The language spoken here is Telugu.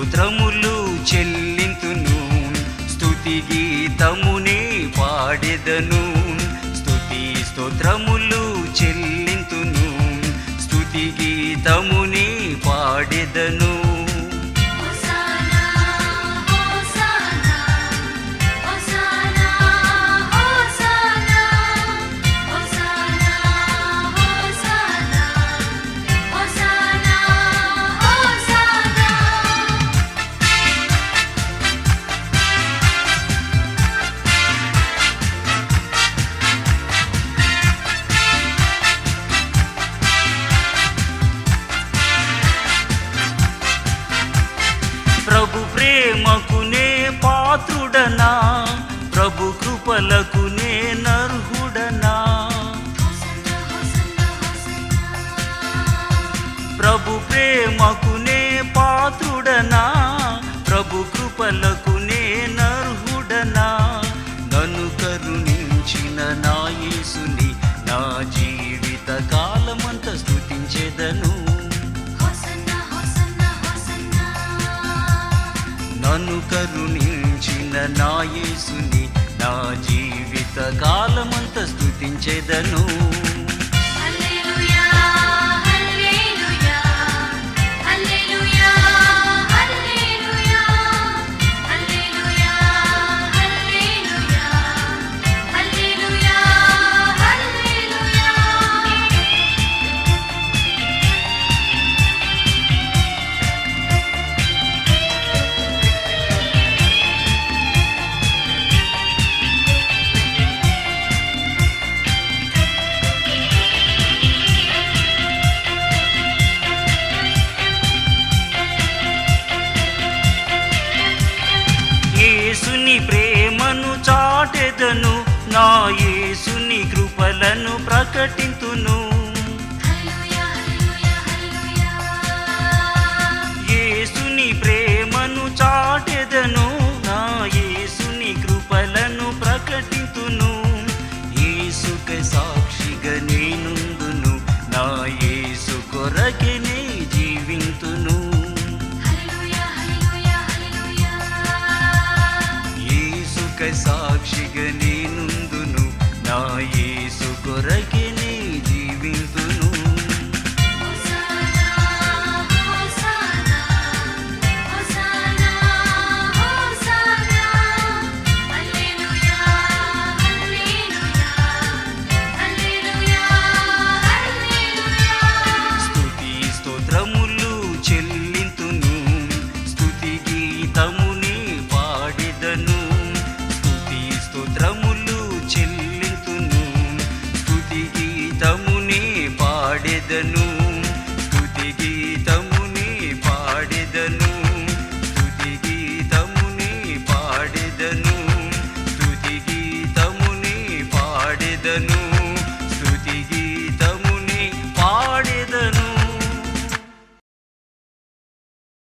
స్తోత్రములు చెల్లింతును, స్తుతి గీతమునే పాడెదను. స్తుతి స్తోత్రములు చెల్లింతును, స్తుతి గీతమునే పాడెదను. ప్రభు ప్రేమకునే పాత్రుడనా, ప్రభు కృపలకునే నర్హుడనా. ప్రభు ప్రేమకునే పాత్రుడనా, ప్రభు కృపలకునే నర్హుడనా. నన్ను కరుణించిన నా యేసుని నా జీవిత కాలమంత స్తుతించెదను. నన్ను కరుణించిన నా యేసుని నా జీవిత కాలమంత స్తుతించెదను. యేసుని ప్రేమను చాటెదను, నా యేసుని కృపలను ప్రకటింతును. యేసుని ప్రేమను చాటెదను, నా యేసుని కృపలను ప్రకటింతును. యేసుకై సాక్షిగా నేనుందును, నా యేసు కొరకే నే జీవింతును. సాక్షిగా